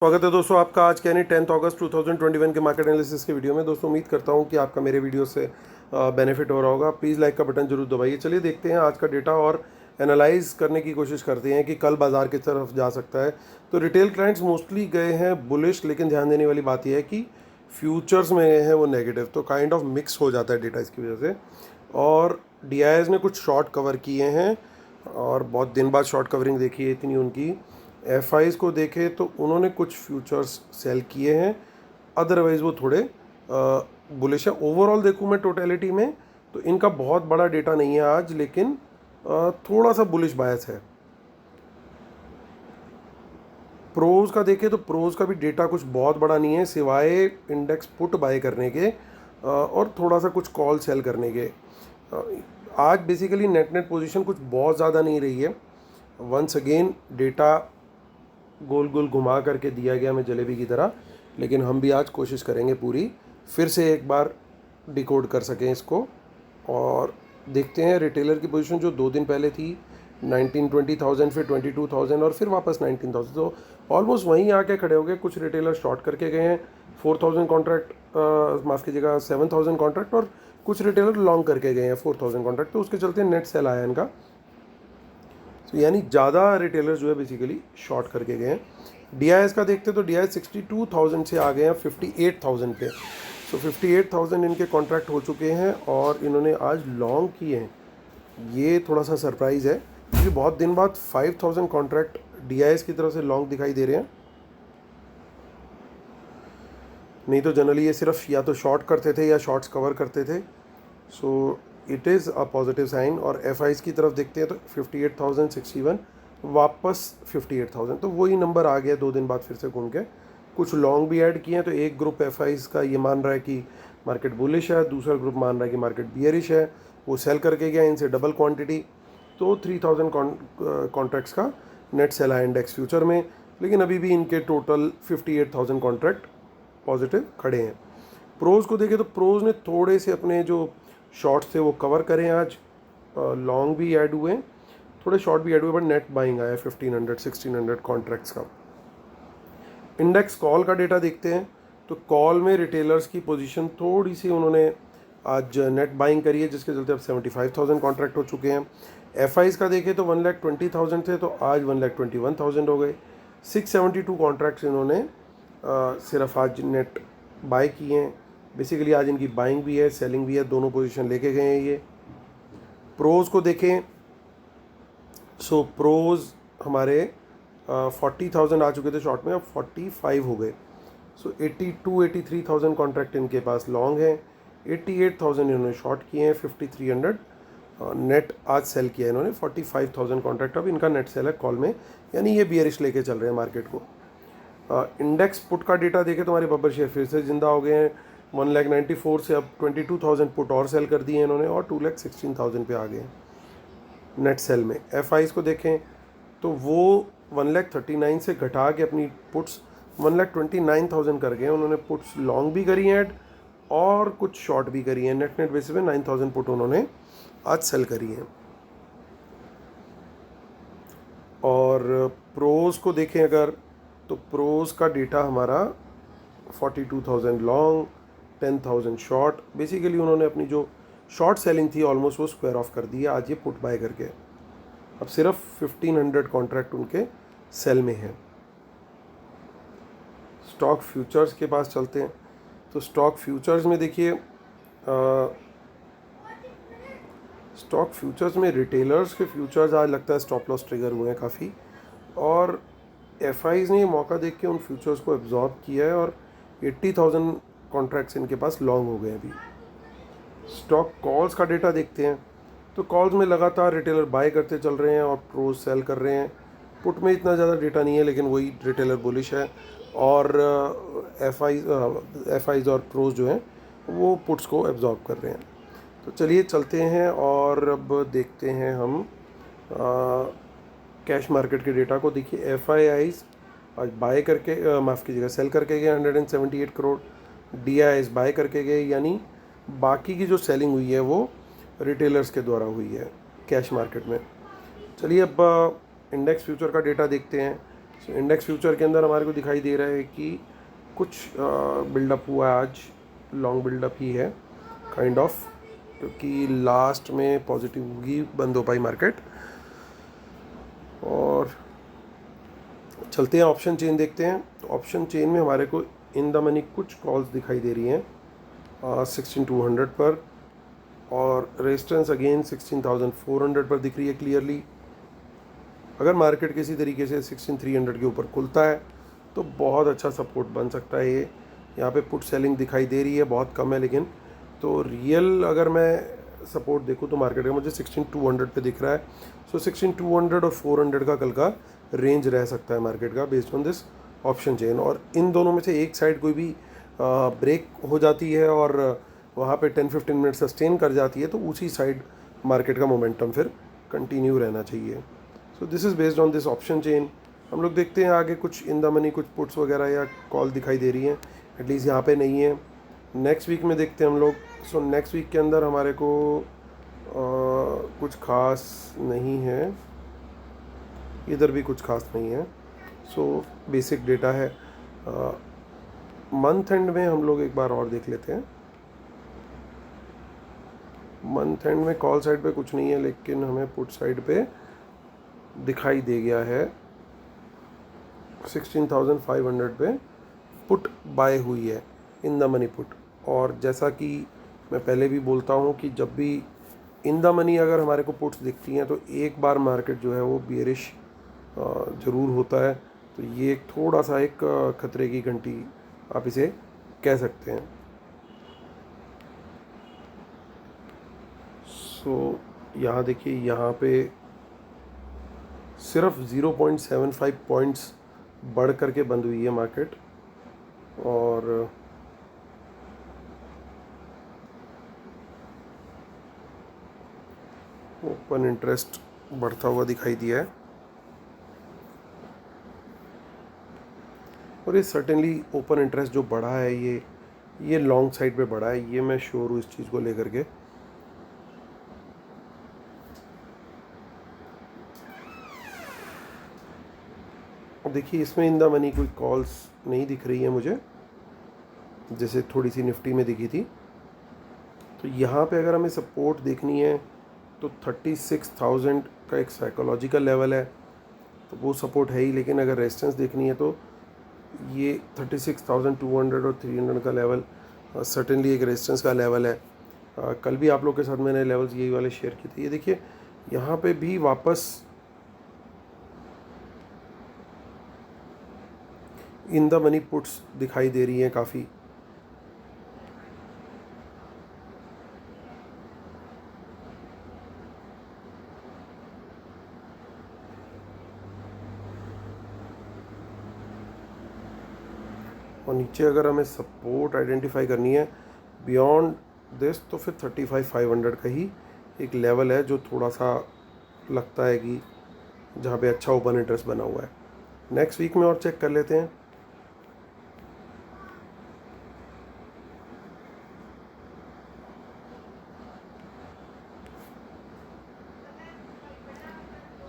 स्वागत है दोस्तों आपका आज के यानी 10 अगस्त 2021 के मार्केट एनालिसिस के वीडियो में। दोस्तों उम्मीद करता हूं कि आपका मेरे वीडियो से बेनिफिट हो रहा होगा। प्लीज़ लाइक का बटन जरूर दबाइए। चलिए देखते हैं आज का डेटा और एनालाइज करने की कोशिश करते हैं कि कल बाजार की तरफ जा सकता है। तो रिटेल क्लाइंट्स मोस्टली गए हैं बुलिश, लेकिन ध्यान देने वाली बात यह है कि फ्यूचर्स में गए हैं वो नेगेटिव, तो काइंड ऑफ मिक्स हो जाता है डेटा इसकी वजह से। और DIs ने कुछ शॉर्ट कवर किए हैं और बहुत दिन बाद शॉर्ट कवरिंग देखी है इतनी उनकी। FIs को देखें तो उन्होंने कुछ फ्यूचर्स सेल किए हैं, अदरवाइज़ वो थोड़े बुलिश है। ओवरऑल देखूँ मैं टोटलिटी में तो इनका बहुत बड़ा डेटा नहीं है आज, लेकिन थोड़ा सा बुलिश बायस है। प्रोज का देखें तो प्रोज का भी डेटा कुछ बहुत बड़ा नहीं है, सिवाय इंडेक्स पुट बाय करने के और थोड़ा सा कुछ कॉल सेल करने के। आज बेसिकली नेट पोजीशन कुछ बहुत ज़्यादा नहीं रही है। वंस अगेन डेटा गोल गोल घुमा करके दिया गया हमें जलेबी की तरह, लेकिन हम भी आज कोशिश करेंगे पूरी फिर से एक बार डिकोड कर सकें इसको। और देखते हैं रिटेलर की पोजीशन जो 2 दिन पहले थी 19-20,000, फिर 22,000 और फिर वापस 19,000, तो ऑलमोस्ट वहीं आके खड़े हो गए। कुछ रिटेलर शॉर्ट करके गए हैं 4,000 कॉन्ट्रैक्ट, माफ़ कीजिएगा 7,000 कॉन्ट्रैक्ट, और कुछ रिटेलर लॉन्ग करके गए हैं 4,000 कॉन्ट्रैक्ट, तो उसके चलते नेट सेल आया इनका। तो यानी ज़्यादा रिटेलर जो है बेसिकली शॉर्ट करके गए हैं। DIs का देखते तो DIs 62,000 से आ गए हैं 58,000 पे। सो 58,000 इनके कॉन्ट्रैक्ट हो चुके हैं और इन्होंने आज लॉन्ग किए हैं। ये थोड़ा सा सरप्राइज़ है क्योंकि बहुत दिन बाद 5,000 कॉन्ट्रैक्ट DIs की तरफ से लॉन्ग दिखाई दे रहे हैं। नहीं तो जनरली ये सिर्फ या तो शॉर्ट करते थे या शॉर्ट्स कवर करते थे। So it is a positive sign. और FIs की तरफ देखते हैं तो 58,061 वापस 58,000, तो वही नंबर आ गया 2 दिन बाद फिर से घूम के। कुछ लॉन्ग भी ऐड किए हैं, तो एक ग्रुप FIs का ये मान रहा है कि मार्केट बुलिश है, दूसरा ग्रुप मान रहा है कि मार्केट बियरिश है, वो सेल करके गया इनसे डबल क्वांटिटी। तो 3,000 कॉन्ट्रैक्ट्स का नेट सेल है इंडेक्स फ्यूचर में, लेकिन अभी भी इनके टोटल 58,000 कॉन्ट्रैक्ट पॉजिटिव खड़े हैं। प्रोज को देखें तो प्रोज ने थोड़े से अपने जो शॉर्ट्स थे वो कवर करें आज, लॉन्ग भी ऐड हुए, थोड़े शॉर्ट भी ऐड हुए, बट नेट बाइंग आया 1,500-1,600 कॉन्ट्रैक्ट्स का। इंडेक्स कॉल का डेटा देखते हैं तो कॉल में रिटेलर्स की पोजीशन थोड़ी सी उन्होंने आज नेट बाइंग करी है, जिसके चलते अब 75,000 कॉन्ट्रैक्ट हो चुके हैं। FIs का देखें तो 1,20,000 थे, तो आज 1,21,000 हो गए। 672 कॉन्ट्रैक्ट्स इन्होंने सिर्फ आज नेट बाय किए हैं। बेसिकली आज इनकी बाइंग भी है, सेलिंग भी है, दोनों पोजीशन लेके गए हैं ये। प्रोज को देखें, सो प्रोज हमारे 40,000 आ चुके थे शॉर्ट में, अब 45 हो गए। सो 82-83,000 कॉन्ट्रैक्ट इनके पास लॉन्ग है, 88,000 इन्होंने शॉर्ट किए हैं, 5,300 नेट आज सेल किया है इन्होंने। 45,000 कॉन्ट्रैक्ट अब इनका नेट सेल है कॉल में, यानी ये बियरिश लेके चल रहे हैं मार्केट को। इंडेक्स पुट का डेटा देखें तो हमारे बब्बर शेयर फिर से जिंदा हो गए हैं। 1,94,000 से अब 22,000 पुट और सेल कर दिए हैं इन्होंने, और 2,16,000 पे आ गए हैं नेट सेल में। FIs को देखें तो वो 1,39,000 से घटा के अपनी पुट्स 1,29,000 कर गए। उन्होंने पुट्स लॉन्ग भी करी हैं और कुछ शॉर्ट भी करी हैं। नेट बेसिस पे 9,000 पुट उन्होंने आज सेल करी हैं। और प्रोज को देखें अगर, तो प्रोज का डेटा हमारा 42,000 लॉन्ग, 10,000 शॉर्ट। बेसिकली उन्होंने अपनी जो शॉर्ट सेलिंग थी ऑलमोस्ट वो स्क्वायर ऑफ कर दिया आज ये पुट बाय करके। अब सिर्फ 1,500 कॉन्ट्रैक्ट उनके सेल में हैं। स्टॉक फ्यूचर्स के पास चलते हैं तो स्टॉक फ्यूचर्स में देखिए, स्टॉक फ्यूचर्स में रिटेलर्स के फ्यूचर्स आज लगता है स्टॉप लॉस ट्रिगर हुए हैं काफ़ी, और FIs ने मौका देख के उन फ्यूचर्स को एब्जॉर्ब किया है और 80,000 कॉन्ट्रैक्ट्स इनके पास लॉन्ग हो गए अभी। स्टॉक कॉल्स का डेटा देखते हैं तो कॉल्स में लगातार रिटेलर बाय करते चल रहे हैं और प्रोज सेल कर रहे हैं। पुट में इतना ज़्यादा डेटा नहीं है, लेकिन वही रिटेलर बुलिश है, और FIs और प्रोज जो हैं वो पुट्स को एब्जॉर्ब कर रहे हैं। तो चलिए चलते हैं और अब देखते हैं हम कैश मार्केट के डेटा को। देखिए FIs आज बाय करके, माफ़ कीजिएगा सेल करके गए 178 करोड़, DIs बाय करके गए, यानी बाकी की जो सेलिंग हुई है वो रिटेलर्स के द्वारा हुई है कैश मार्केट में। चलिए अब इंडेक्स फ्यूचर का डेटा देखते हैं सो इंडेक्स फ्यूचर के अंदर हमारे को दिखाई दे रहा है कि कुछ बिल्डअप हुआ है आज, लॉन्ग बिल्डअप ही है काइंड ऑफ, क्योंकि लास्ट में पॉजिटिव ही बंद हो पाई मार्केट। और चलते हैं ऑप्शन चेन देखते हैं। तो ऑप्शन चेन में हमारे को इन द मनी कुछ कॉल्स दिखाई दे रही हैं 16,200 पर, और रेजिस्टेंस अगेन 16,400 पर दिख रही है क्लियरली। अगर मार्केट किसी तरीके से 16,300 के ऊपर खुलता है तो बहुत अच्छा सपोर्ट बन सकता है ये। यहाँ पे पुट सेलिंग दिखाई दे रही है, बहुत कम है, लेकिन तो रियल अगर मैं सपोर्ट देखूँ तो मार्केट का मुझे 16,200 पे दिख रहा है। सो 16,200 और 400 का कल का रेंज रह सकता है मार्केट का based on this option chain. और इन दोनों में से एक साइड कोई भी ब्रेक हो जाती है और वहाँ पे 10-15 मिनट सस्टेन कर जाती है तो उसी साइड मार्केट का मोमेंटम फिर कंटिन्यू रहना चाहिए। So this is based on this option chain. हम लोग देखते हैं आगे कुछ इन द मनी कुछ पुट्स वगैरह या कॉल दिखाई दे रही हैं, एटलीस्ट यहाँ पे नहीं है। नेक्स्ट वीक में देखते हैं हम लोग। सो नेक्स्ट वीक के अंदर हमारे को कुछ खास नहीं है, इधर भी कुछ खास नहीं है। सो बेसिक डेटा है। मंथ एंड में हम लोग एक बार और देख लेते हैं। मंथ एंड में कॉल साइड पे कुछ नहीं है, लेकिन हमें पुट साइड पे दिखाई दे गया है 16,500 पे पुट बाय हुई है इन द मनी पुट। और जैसा कि मैं पहले भी बोलता हूँ कि जब भी इन द मनी अगर हमारे को पुट्स दिखती हैं तो एक बार मार्केट जो है वो बियरिश ज़रूर होता है। तो ये एक थोड़ा सा एक खतरे की घंटी आप इसे कह सकते हैं। सो यहाँ देखिए, यहाँ पे सिर्फ 0.75 पॉइंट्स बढ़ करके बंद हुई है मार्केट, और ओपन इंटरेस्ट बढ़ता हुआ दिखाई दिया है। और ये सर्टेनली ओपन इंटरेस्ट जो बढ़ा है ये लॉन्ग साइड पे बढ़ा है, ये मैं श्योर हूँ इस चीज़ को लेकर के। देखिए इसमें इन द मनी कोई कॉल्स नहीं दिख रही है मुझे, जैसे थोड़ी सी निफ्टी में दिखी थी। तो यहाँ पे अगर हमें सपोर्ट देखनी है तो 36,000 का एक साइकोलॉजिकल लेवल है, तो वो सपोर्ट है ही। लेकिन अगर रेजिस्टेंस देखनी है तो ये 36,200 और 300 का लेवल सर्टेनली एक रेजिस्टेंस का लेवल है। कल भी आप लोग के साथ मैंने लेवल्स यही वाले शेयर किए थे। ये देखिए यहाँ पे भी वापस इन द मनी पुट्स दिखाई दे रही हैं काफ़ी। और नीचे अगर हमें सपोर्ट आइडेंटिफाई करनी है बियॉन्ड दिस तो फिर 35,500 का ही एक लेवल है जो थोड़ा सा लगता है कि जहाँ पे अच्छा ओपन इंटरेस्ट बना हुआ है। नेक्स्ट वीक में और चेक कर लेते हैं।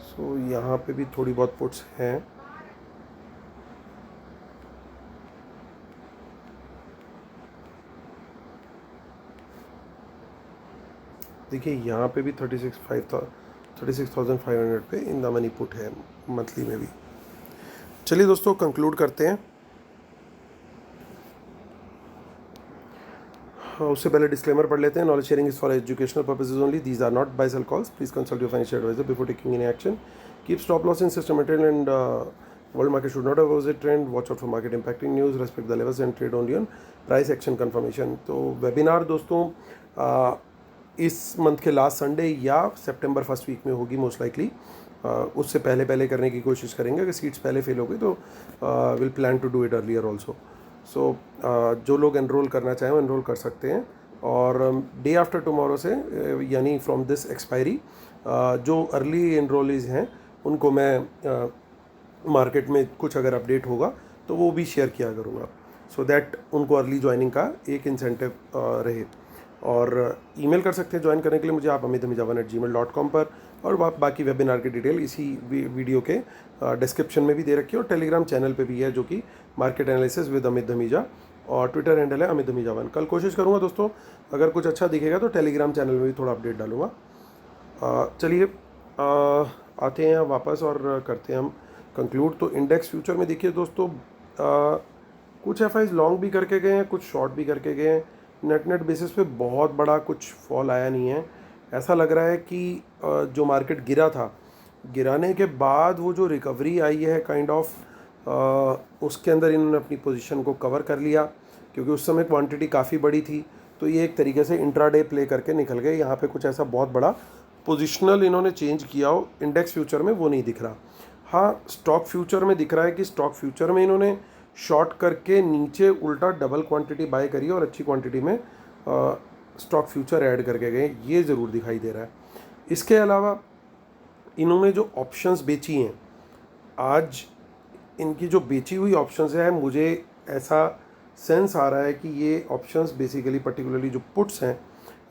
सो यहाँ पे भी थोड़ी बहुत पुट्स हैं। देखिए यहाँ पे भी 36,500 पे इन द मनी पुट है मंथली में भी। चलिए दोस्तों कंक्लूड करते हैं। उससे पहले डिस्क्लेमर पढ़ लेते हैं। Knowledge sharing is for educational purposes only, these are not buy sell calls, please consult your financial advisor before taking any action, keep stop loss in systematic and world market should not opposite trend, watch out for market impacting news, respect the levels and trade only on price action confirmation. तो webinar दोस्तों इस month के last Sunday या सितंबर first week में होगी most likely. उससे पहले करने की कोशिश करेंगे। अगर सीट्स पहले फिल हो गई तो will plan to do it earlier also. So जो लोग एनरोल करना चाहें वो एनरोल कर सकते हैं। और डे आफ्टर टुमारो से यानी फ्रॉम दिस एक्सपायरी जो अर्ली एनरोलीज हैं उनको मैं मार्केट में कुछ अगर अपडेट होगा तो वो भी शेयर किया करूँगा, सो दैट उनको अर्ली ज्वाइनिंग का एक इंसेंटिव रहे। और ईमेल कर सकते हैं ज्वाइन करने के लिए मुझे आप amitdhamijhawan@gmail.com पर, और बाकी वेबिनार की डिटेल इसी वीडियो के डिस्क्रिप्शन में भी दे रखी है, और टेलीग्राम चैनल पे भी है जो कि market analysis with Amit Dhamija, और ट्विटर हैंडल है अमित धमीजावन। कल कोशिश करूँगा दोस्तों, अगर कुछ अच्छा दिखेगा तो टेलीग्राम चैनल में भी थोड़ा अपडेट डालूंगा। चलिए आते हैं वापस और करते हैं हम कंक्लूड। तो इंडेक्स फ्यूचर में देखिए दोस्तों, कुछ एफआईज लॉन्ग भी करके गए हैं, कुछ शॉर्ट भी करके गए हैं। नेट बेसिस पे बहुत बड़ा कुछ फॉल आया नहीं है। ऐसा लग रहा है कि जो मार्केट गिरा था, गिराने के बाद वो जो रिकवरी आई है काइंड ऑफ, उसके अंदर इन्होंने अपनी पोजीशन को कवर कर लिया, क्योंकि उस समय क्वांटिटी काफ़ी बड़ी थी। तो ये एक तरीके से इंट्राडे प्ले करके निकल गए। यहाँ पे कुछ ऐसा बहुत बड़ा पोजिशनल इन्होंने चेंज किया हो इंडेक्स फ्यूचर में, वो नहीं दिख रहा। हाँ, स्टॉक फ्यूचर में दिख रहा है कि स्टॉक फ्यूचर में इन्होंने शॉर्ट करके नीचे उल्टा डबल क्वांटिटी बाय करी और अच्छी क्वांटिटी में स्टॉक फ्यूचर ऐड करके गए, ये ज़रूर दिखाई दे रहा है। इसके अलावा इन्होंने जो ऑप्शंस बेची हैं आज, इनकी जो बेची हुई ऑप्शंस है, मुझे ऐसा सेंस आ रहा है कि ये ऑप्शंस बेसिकली पर्टिकुलरली जो पुट्स हैं,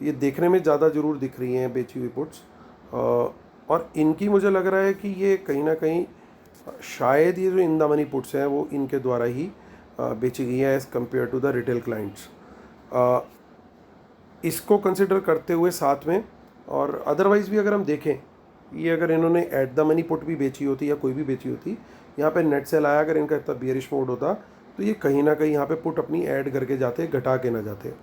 ये देखने में ज़्यादा ज़रूर दिख रही हैं बेची हुई पुट्स, और इनकी मुझे लग रहा है कि ये कहीं ना कहीं शायद ये जो इन द मनी पुट्स हैं वो इनके द्वारा ही बेची गई है as compare to the retail clients. इसको कंसिडर करते हुए साथ में, और अदरवाइज़ भी अगर हम देखें, ये अगर इन्होंने एट द मनी पुट भी बेची होती या कोई भी बेची होती, यहाँ पे नेट सेल आया, अगर इनका इतना बियरिश मोड होता तो ये कहीं ना कहीं यहाँ पे पुट अपनी ऐड करके जाते, घटा के ना जाते।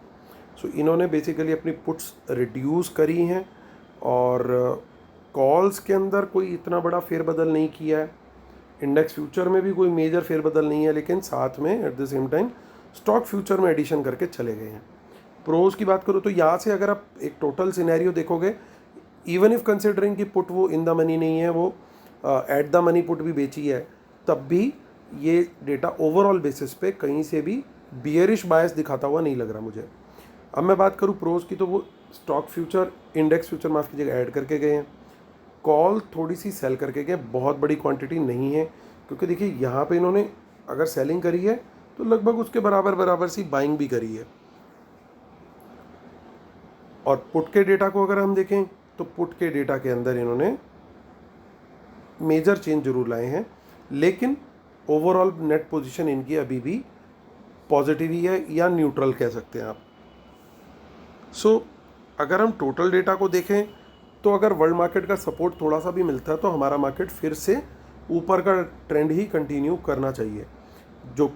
सो इन्होंने बेसिकली अपनी पुट्स रिड्यूस करी हैं, और कॉल्स के अंदर कोई इतना बड़ा फेरबदल नहीं किया है। इंडेक्स फ्यूचर में भी कोई मेजर फेरबदल नहीं है, लेकिन साथ में at the same time stock future में एडिशन करके चले गए हैं। प्रोज की बात करूँ तो यहाँ से अगर आप एक टोटल सिनेरियो देखोगे, इवन इफ कंसिडरिंग कि पुट वो इन द मनी नहीं है, वो एट द मनी पुट भी बेची है, तब भी ये डेटा ओवरऑल बेसिस पे कहीं से भी बियरिश बायस दिखाता हुआ नहीं लग रहा मुझे। अब मैं बात करूँ प्रोज की, तो वो स्टॉक फ्यूचर, इंडेक्स फ्यूचर माफ कीजिएगा, ऐड करके गए हैं। कॉल थोड़ी सी सेल करके गए, बहुत बड़ी क्वांटिटी नहीं है, क्योंकि देखिए यहाँ पे इन्होंने अगर सेलिंग करी है तो लगभग उसके बराबर सी बाइंग भी करी है। और पुट के डेटा को अगर हम देखें तो पुट के डेटा के अंदर इन्होंने मेजर चेंज जरूर लाए हैं, लेकिन ओवरऑल नेट पोजीशन इनकी अभी भी पॉजिटिव ही है, या न्यूट्रल कह सकते हैं आप। सो अगर हम टोटल डेटा को देखें तो अगर वर्ल्ड मार्केट का सपोर्ट थोड़ा सा भी मिलता है तो हमारा मार्केट फिर से ऊपर का ट्रेंड ही कंटिन्यू करना चाहिए। जो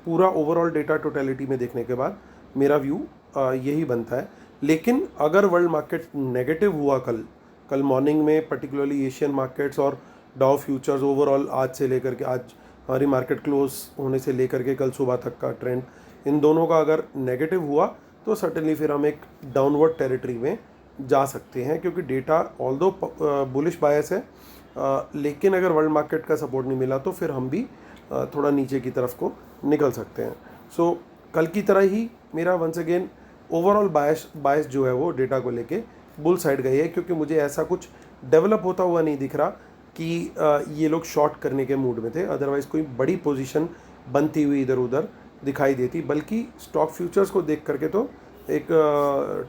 पूरा ओवरऑल डेटा टोटलिटी में देखने के बाद मेरा व्यू यही बनता है। लेकिन अगर वर्ल्ड मार्केट नेगेटिव हुआ कल मॉर्निंग में, पर्टिकुलरली एशियन मार्केट्स और डाउ फ्यूचर्स ओवरऑल आज से लेकर के, आज हमारी मार्केट क्लोज होने से लेकर के कल सुबह तक का ट्रेंड, इन दोनों का अगर नेगेटिव हुआ तो सर्टेनली फिर हम एक डाउनवर्ड टेरिटरी में जा सकते हैं, क्योंकि डेटा ऑल्दो बुलिश बायस है, लेकिन अगर वर्ल्ड मार्केट का सपोर्ट नहीं मिला तो फिर हम भी थोड़ा नीचे की तरफ को निकल सकते हैं। सो कल की तरह ही मेरा वंस अगेन ओवरऑल बायस जो है वो डेटा को लेके बुल साइड गई है, क्योंकि मुझे ऐसा कुछ डेवलप होता हुआ नहीं दिख रहा कि ये लोग शॉर्ट करने के मूड में थे। अदरवाइज़ कोई बड़ी पोजीशन बनती हुई इधर उधर दिखाई देती, बल्कि स्टॉक फ्यूचर्स को देख करके तो एक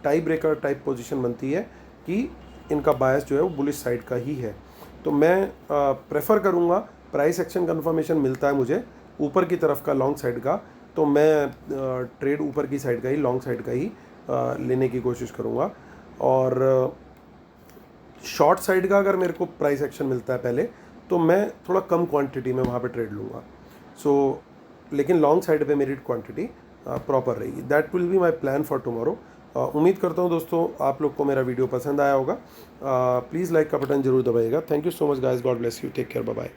टाई ब्रेकर टाइप पोजीशन बनती है कि इनका बायस जो है वो बुलिश साइड का ही है। तो मैं प्रेफर करूँगा, प्राइस एक्शन कन्फर्मेशन मिलता है मुझे ऊपर की तरफ का लॉन्ग साइड का, तो मैं ट्रेड ऊपर की साइड का ही, लॉन्ग साइड का ही लेने की कोशिश करूँगा। और शॉर्ट साइड का अगर मेरे को प्राइस एक्शन मिलता है पहले, तो मैं थोड़ा कम क्वांटिटी में वहाँ पे ट्रेड लूँगा। सो लेकिन लॉन्ग साइड पे मेरी क्वांटिटी प्रॉपर रहेगी। That will be my plan for tomorrow. उम्मीद करता हूँ दोस्तों आप लोग को मेरा वीडियो पसंद आया होगा। प्लीज़ लाइक का बटन जरूर दबाइएगा। Thank you so much guys, God bless you, take care, bye bye.